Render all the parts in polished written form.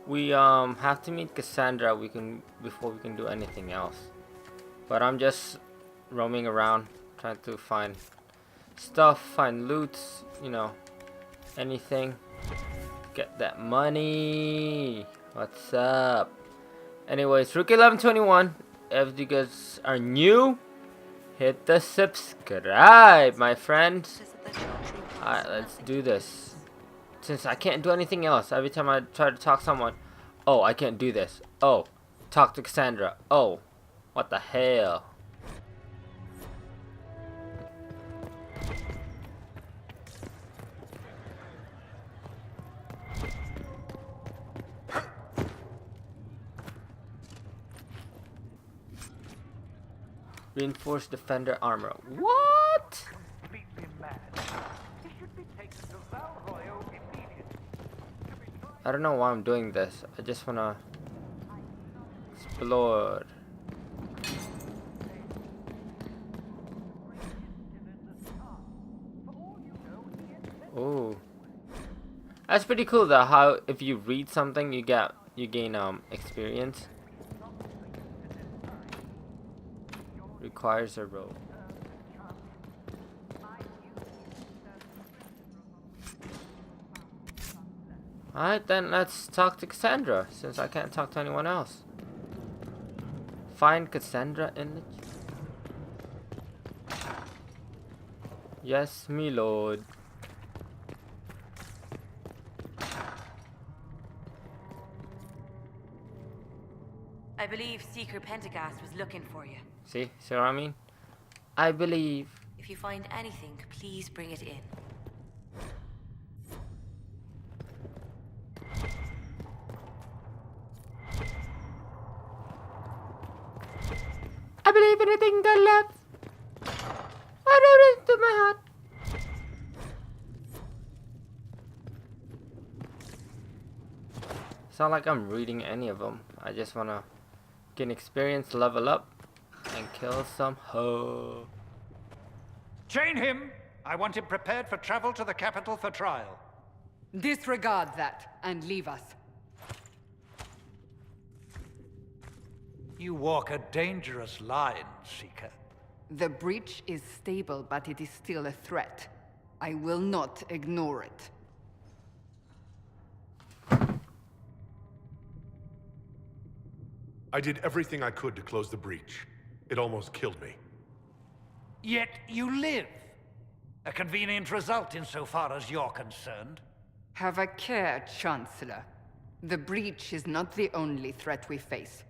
We have to meet Cassandra before we can do anything else. But I'm just roaming around trying to find stuff, find loots, anything. Get that money. What's up? Anyways, Rookie 1121. If you guys are new, hit the subscribe, my friends. Alright, let's do this. Since I can't do anything else, every time I try to talk to someone, oh, I can't do this. Oh, talk to Cassandra. Oh, what the hell? Reinforced defender armor. What? I don't know why I'm doing this. I just wanna explore. Oh, that's pretty cool though. How if you read something, you gain experience. Requires a roll. Alright then, let's talk to Cassandra, since I can't talk to anyone else. Find Cassandra in the... Yes, me lord. I believe Seeker Pentagast was looking for you. See what I mean? I believe. If you find anything, please bring it in. I believe anything that left. I know it to my heart. It's not like I'm reading any of them. I just wanna gain experience, level up, and kill some ho. Chain him! I want him prepared for travel to the capital for trial. Disregard that and leave us. You walk a dangerous line, Seeker. The breach is stable, but it is still a threat. I will not ignore it. I did everything I could to close the breach. It almost killed me. Yet you live. A convenient result insofar as you're concerned. Have a care, Chancellor. The breach is not the only threat we face.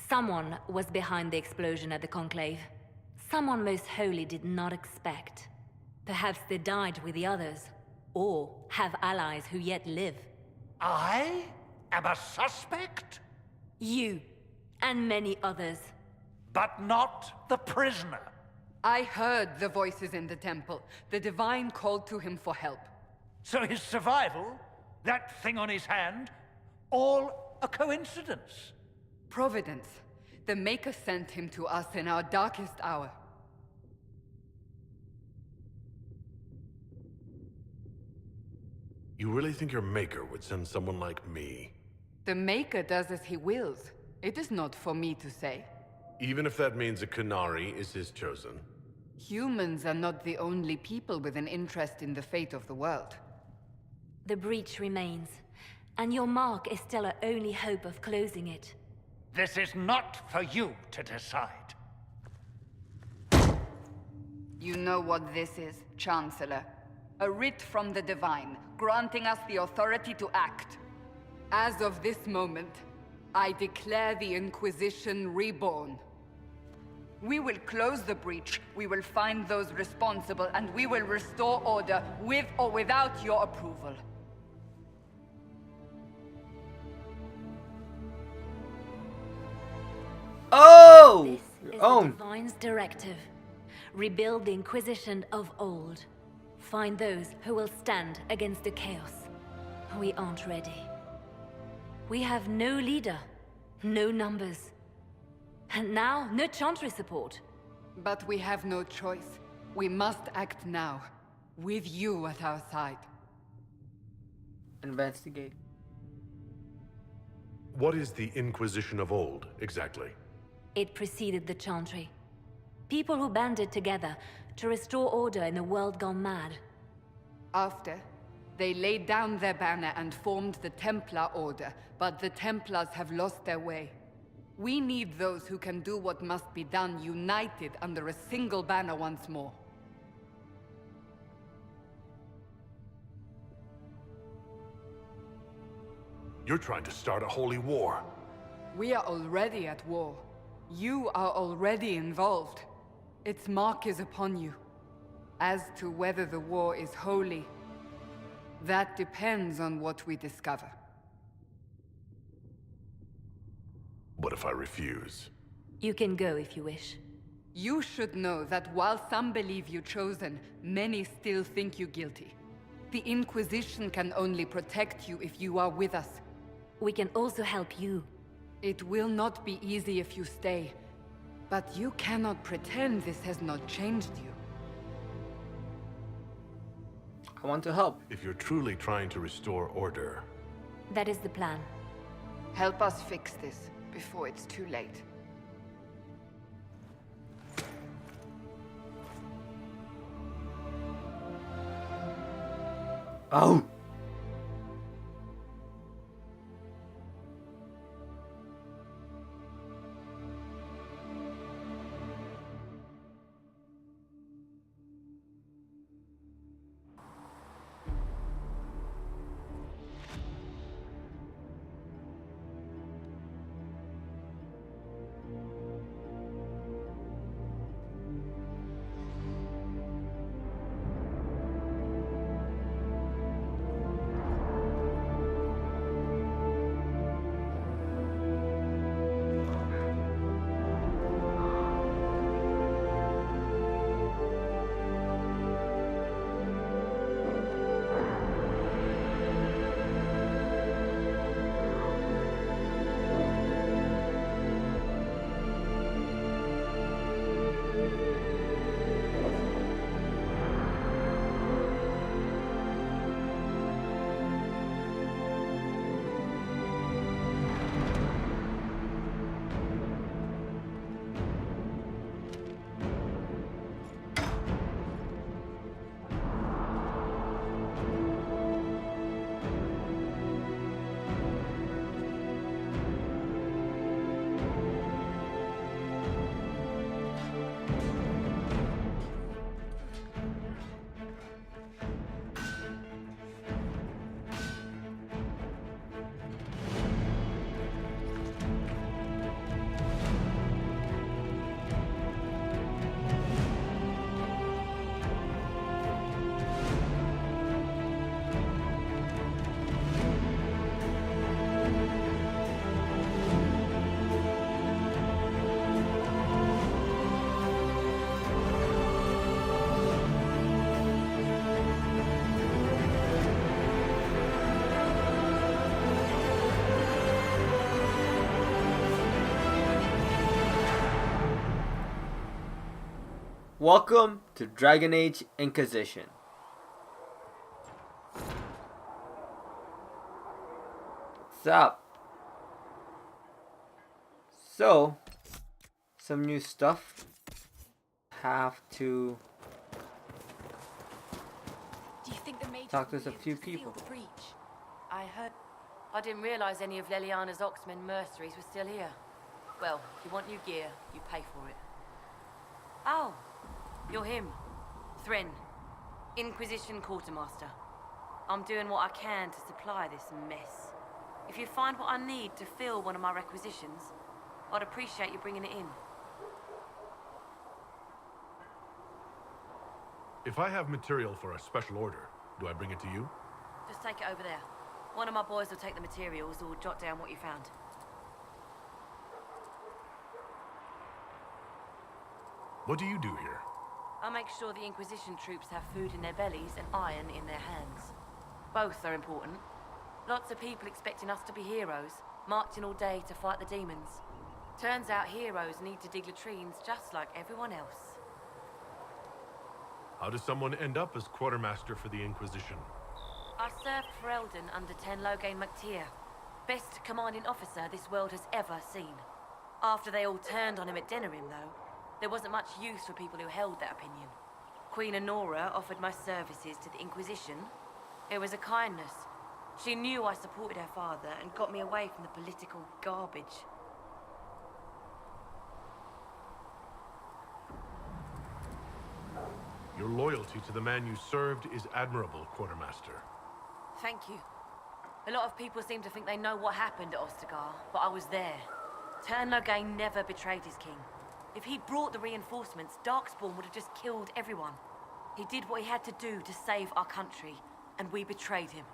Someone was behind the explosion at the Conclave. Someone Most Holy did not expect. Perhaps they died with the others, or have allies who yet live. I am a suspect? You, and many others. But not the prisoner. I heard the voices in the temple. The Divine called to him for help. So his survival, that thing on his hand, all a coincidence. Providence. The Maker sent him to us in our darkest hour. You really think your Maker would send someone like me? The Maker does as he wills. It is not for me to say. Even if that means a Canary is his chosen? Humans are not the only people with an interest in the fate of the world. The breach remains, and your mark is still our only hope of closing it. This is not for you to decide. You know what this is, Chancellor. A writ from the Divine, granting us the authority to act. As of this moment, I declare the Inquisition reborn. We will close the breach, we will find those responsible, and we will restore order with or without your approval. Oh! This is Oh! the Divine's directive. Rebuild the Inquisition of old. Find those who will stand against the chaos. We aren't ready. We have no leader, no numbers. And now, no Chantry support. But we have no choice. We must act now, with you at our side. Investigate. What is the Inquisition of old, exactly? It preceded the Chantry. People who banded together to restore order in a world gone mad. After, they laid down their banner and formed the Templar Order, but the Templars have lost their way. We need those who can do what must be done united under a single banner once more. You're trying to start a holy war. We are already at war. You are already involved. Its mark is upon you. As to whether the war is holy, that depends on what we discover. What if I refuse? You can go if you wish. You should know that while some believe you chosen, many still think you guilty. The Inquisition can only protect you if you are with us. We can also help you. It will not be easy if you stay, but you cannot pretend this has not changed you. I want to help. If you're truly trying to restore order, That is the plan. Help us fix this before it's too late. Oh! Welcome to Dragon Age Inquisition. What's up? So, some new stuff. Have to Do you think the Major talk to will a be able few to seal people. the breach? I heard... I didn't realize any of Leliana's Oxmen mercenaries were still here. Well, if you want new gear, you pay for it. Oh, you're him. Thren, Inquisition Quartermaster. I'm doing what I can to supply this mess. If you find what I need to fill one of my requisitions, I'd appreciate you bringing it in. if I have material for a special order, do I bring it to you? Just take it over there. One of my boys will take the materials or jot down what you found. What do you do here? I make sure the Inquisition troops have food in their bellies and iron in their hands. Both are important. Lots of people expecting us to be heroes, marching all day to fight the demons. Turns out heroes need to dig latrines just like everyone else. How does someone end up as quartermaster for the Inquisition? I served for Eldon under 10 Loghain MacTier. Best commanding officer this world has ever seen. After they all turned on him at Denerim, though, there wasn't much use for people who held that opinion. Queen Honora offered my services to the Inquisition. It was a kindness. She knew I supported her father and got me away from the political garbage. Your loyalty to the man you served is admirable, Quartermaster. Thank you. A lot of people seem to think they know what happened at Ostagar, but I was there. Turn Loghain never betrayed his king. If he'd brought the reinforcements, Darkspawn would have just killed everyone. He did what he had to do to save our country, and we betrayed him.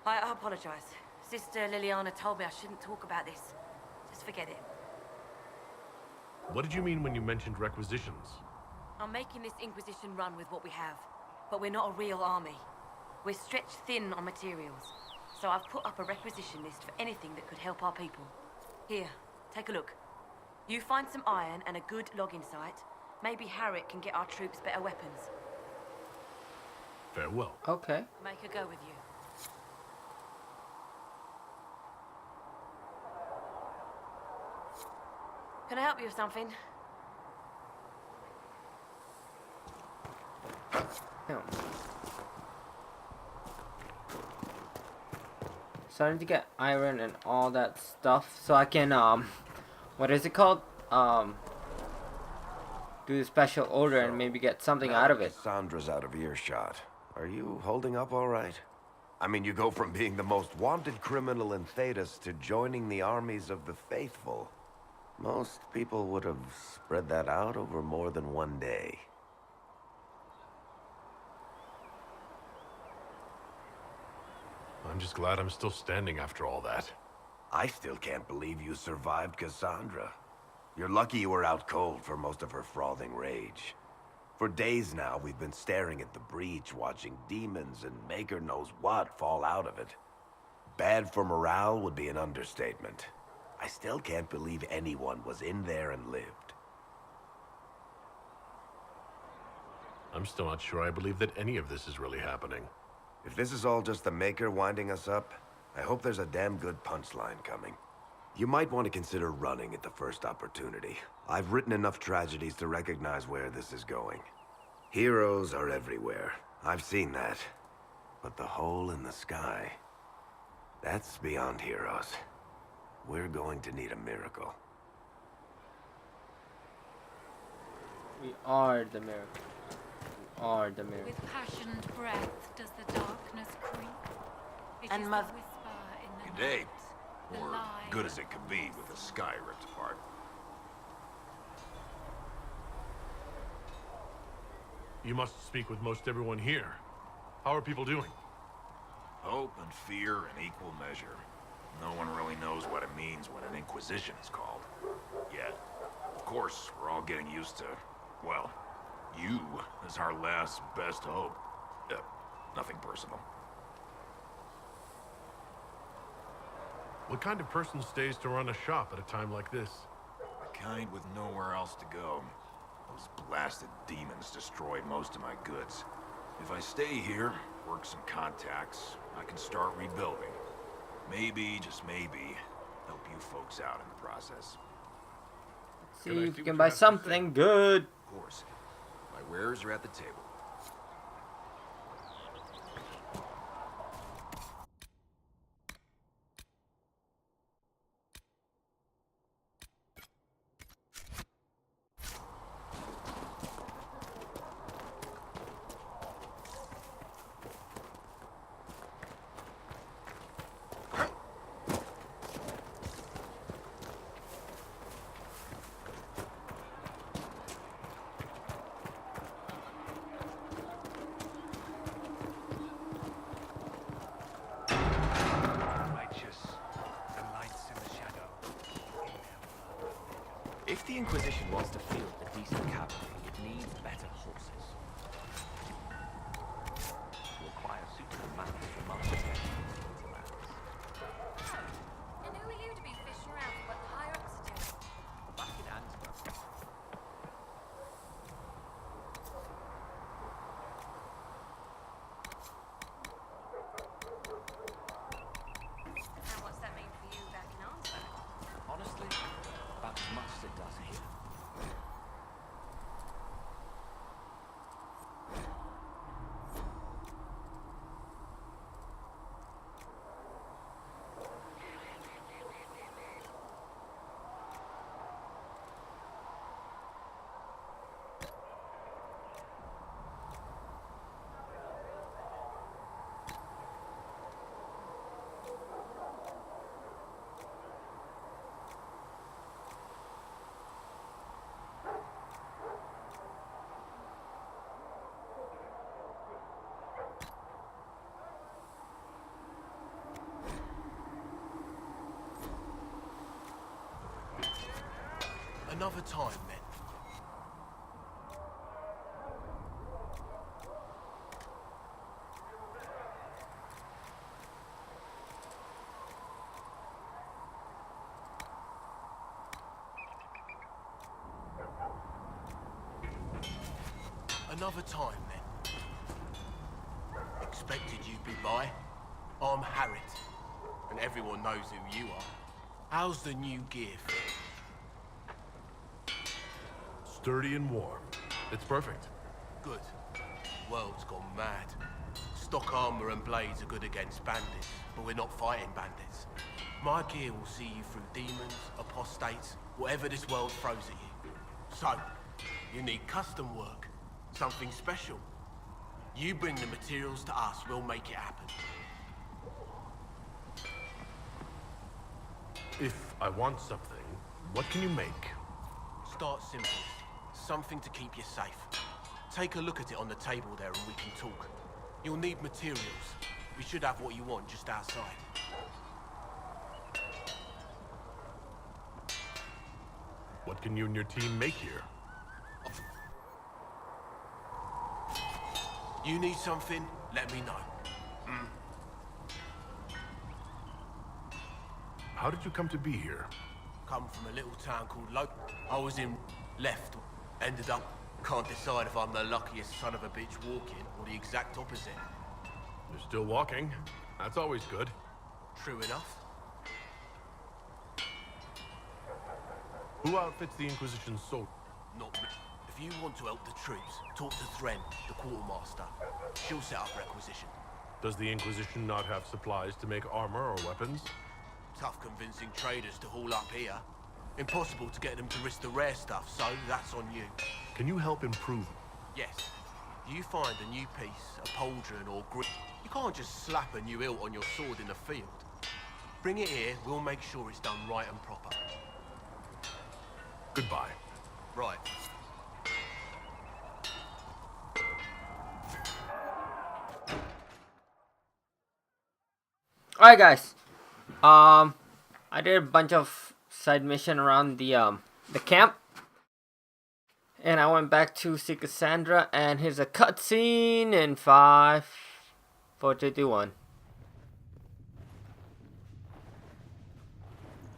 I apologize. Sister Liliana told me I shouldn't talk about this. Just forget it. What did you mean when you mentioned requisitions? I'm making this Inquisition run with what we have, but we're not a real army. We're stretched thin on materials, so I've put up a requisition list for anything that could help our people. Here, take a look. You find some iron and a good logging site, maybe Harriet can get our troops better weapons. Farewell. Okay. Make a go with you. Can I help you with something? Yeah. So I need to get iron and all that stuff so I can what is it called? Do the special order and maybe get something out of it. Cassandra's out of earshot. Are you holding up all right? I mean, you go from being the most wanted criminal in Thedas to joining the armies of the faithful. Most people would have spread that out over more than one day. I'm just glad I'm still standing after all that. I still can't believe you survived Cassandra. You're lucky you were out cold for most of her frothing rage. For days now, we've been staring at the breach, watching demons and Maker knows what fall out of it. Bad for morale would be an understatement. I still can't believe anyone was in there and lived. I'm still not sure I believe that any of this is really happening. If this is all just the Maker winding us up, I hope there's a damn good punchline coming. You might want to consider running at the first opportunity. I've written enough tragedies to recognize where this is going. Heroes are everywhere. I've seen that. But the hole in the sky, that's beyond heroes. We're going to need a miracle. We are the miracle. We are the miracle. With passioned breath does the darkness creep. It And is mother- the whisper in the Good day. night, the Or lie good as it could be with the sky ripped apart. You must speak with most everyone here. How are people doing? Hope and fear in equal measure. No one really knows what it means when an Inquisition is called. Yet, of course, we're all getting used to, well, you as our last best hope. Nothing personal. What kind of person stays to run a shop at a time like this? The kind with nowhere else to go. Those blasted demons destroyed most of my goods. If I stay here, work some contacts, I can start rebuilding. Maybe, just maybe, help you folks out in the process. See Can I if see you what can you buy have to say? something good. Of course. My wares are at the table. Righteous, the lights in the shadow. If the Inquisition wants to field a decent cavalry, it needs better horses. To acquire suitable mounts from architects and hinterlands. And who are you to be fishing around for what the higher-ups are doing? Back in Ansbach. And what's that mean for you? Another time, then. Another time, then. Expected you'd be by. I'm Harriet, and everyone knows who you are. How's the new gear fit? Sturdy and warm. It's perfect. Good. World's gone mad. Stock armor and blades are good against bandits, but we're not fighting bandits. My gear will see you through demons, apostates, whatever this world throws at you. So, you need custom work, something special. You bring the materials to us, we'll make it happen. If I want something, what can you make? Start simple. Something to keep you safe. Take a look at it on the table there and we can talk. You'll need materials. We should have what you want just outside. What can you and your team make here? You need something, let me know. How did you come to be here? Come from a little town called I was in left, ended up, can't decide if I'm the luckiest son of a bitch walking or the exact opposite. You're still walking. That's always good. True enough. Who outfits the Inquisition's soldiers? Not me. If you want to help the troops, talk to Thren, the quartermaster. She'll set up requisition. Does the Inquisition not have supplies to make armor or weapons? Tough convincing traders to haul up here. Impossible to get them to risk the rare stuff, so that's on you. Can you help improve? Yes. You find a new piece, a pauldron or grip. You can't just slap a new hilt on your sword in the field. Bring it here, we'll make sure it's done right and proper. Goodbye. Right. Alright guys. I did a bunch of side mission around the camp. And I went back to see Cassandra, and here's a cutscene in 5, 4, 3, 2, 1.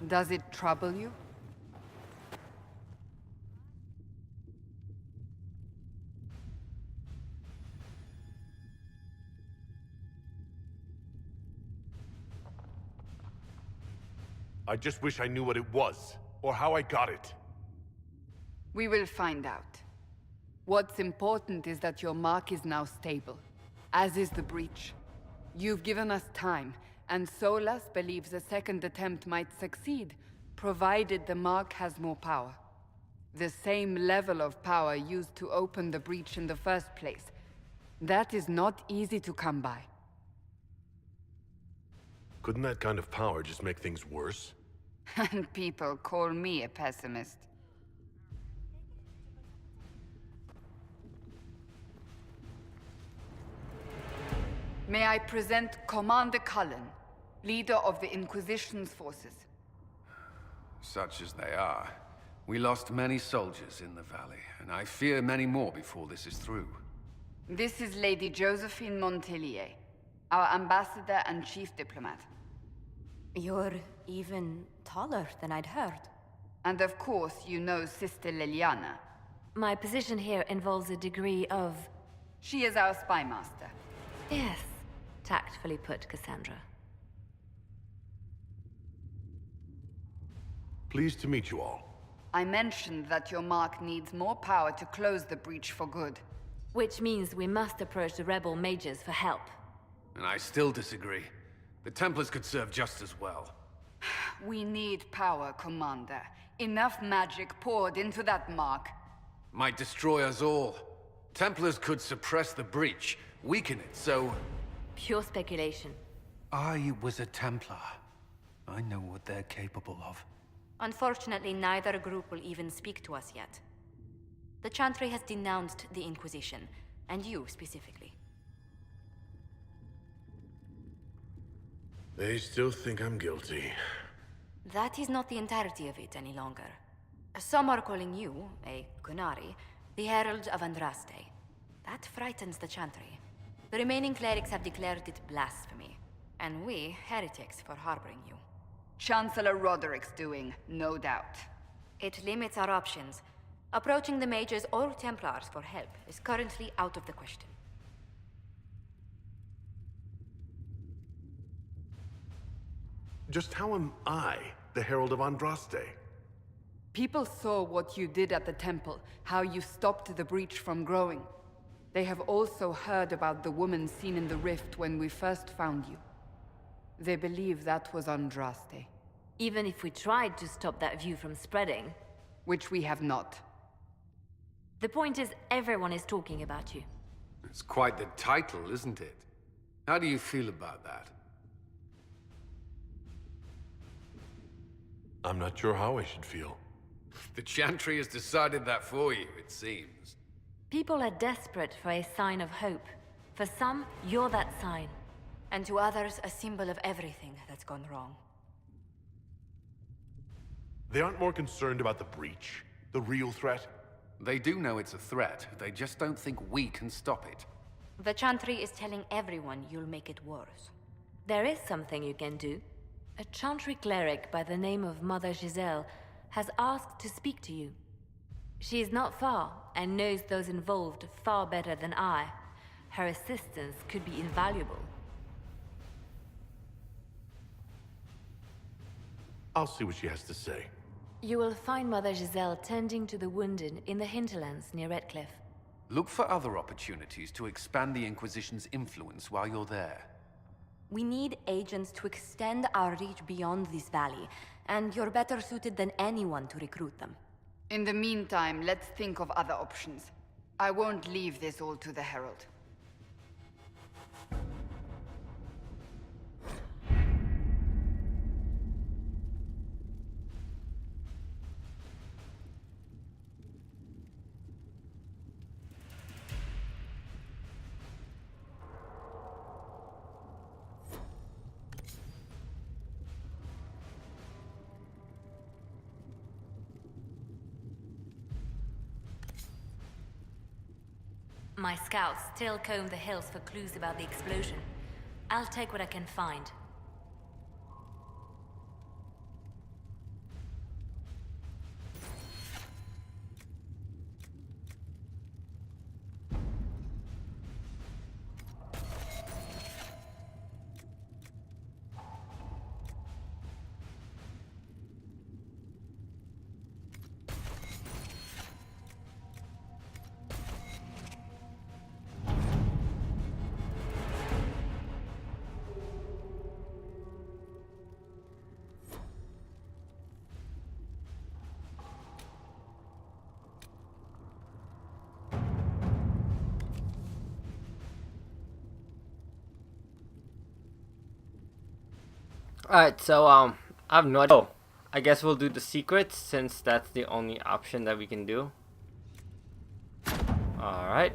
Does it trouble you? I just wish I knew what it was, or how I got it. We will find out. What's important is that your mark is now stable, as is the breach. You've given us time, and Solas believes a second attempt might succeed, provided the mark has more power. The same level of power used to open the breach in the first place. That is not easy to come by. Couldn't that kind of power just make things worse? And people call me a pessimist. May I present Commander Cullen, leader of the Inquisition's forces. Such as they are. We lost many soldiers in the valley, and I fear many more before this is through. This is Lady Josephine Montelier, our ambassador and chief diplomat. You're even taller than I'd heard. And of course, you know Sister Liliana. My position here involves a degree of... She is our spy master. Yes, tactfully put, Cassandra. Pleased to meet you all. I mentioned that your mark needs more power to close the breach for good. Which means we must approach the rebel mages for help. And I still disagree. The Templars could serve just as well. We need power, Commander. Enough magic poured into that mark. Might destroy us all. Templars could suppress the breach, weaken it, so... Pure speculation. I was a Templar. I know what they're capable of. Unfortunately, neither group will even speak to us yet. The Chantry has denounced the Inquisition, and you specifically. They still think I'm guilty. That is not the entirety of it any longer. Some are calling you, a Kunari, the Herald of Andraste. That frightens the Chantry. The remaining clerics have declared it blasphemy, and we, heretics, for harboring you. Chancellor Roderick's doing, no doubt. It limits our options. Approaching the mages or Templars for help is currently out of the question. Just how am I the Herald of Andraste? People saw what you did at the temple, how you stopped the breach from growing. They have also heard about the woman seen in the rift when we first found you. They believe that was Andraste. Even if we tried to stop that view from spreading. Which we have not. The point is, everyone is talking about you. It's quite the title, isn't it? How do you feel about that? I'm not sure how I should feel. The Chantry has decided that for you, it seems. People are desperate for a sign of hope. For some, you're that sign. And to others, a symbol of everything that's gone wrong. They aren't more concerned about the breach, the real threat? They do know it's a threat. They just don't think we can stop it. The Chantry is telling everyone you'll make it worse. There is something you can do. A Chantry cleric by the name of Mother Giselle has asked to speak to you. She is not far and knows those involved far better than I. Her assistance could be invaluable. I'll see what she has to say. You will find Mother Giselle tending to the wounded in the hinterlands near Redcliffe. Look for other opportunities to expand the Inquisition's influence while you're there. We need agents to extend our reach beyond this valley, and you're better suited than anyone to recruit them. In the meantime, let's think of other options. I won't leave this all to the Herald. My scouts still comb the hills for clues about the explosion. I'll take what I can find. Alright, so I have no idea. Oh, I guess we'll do the secrets since that's the only option that we can do. Alright.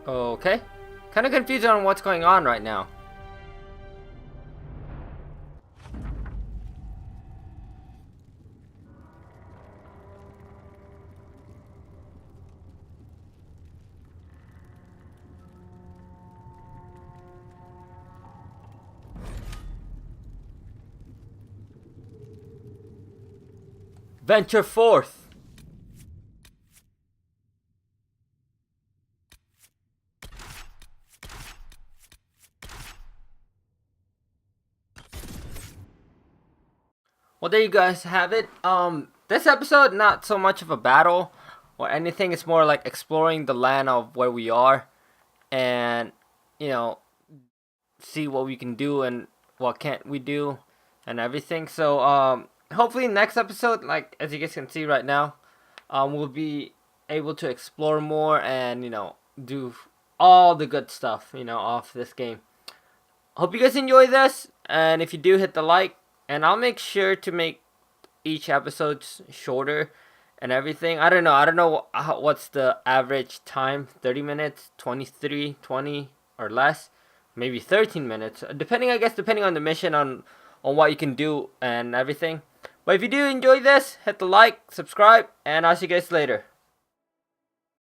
Okay. Kind of confused on what's going on right now. Venture forth. Well, there you guys have it. This episode, not so much of a battle or anything. It's more like exploring the land of where we are and, you know, see what we can do and what can't we do, and everything. So hopefully next episode, like as you guys can see right now, we'll be able to explore more and, you know, do all the good stuff, you know, off this game. Hope you guys enjoy this, and if you do, hit the like, and I'll make sure to make each episode shorter and everything. I don't know what's the average time, 30 minutes, 23, 20 or less, maybe 13 minutes, depending on the mission, on what you can do and everything. But if you do enjoy this, hit the like, subscribe, and I'll see you guys later.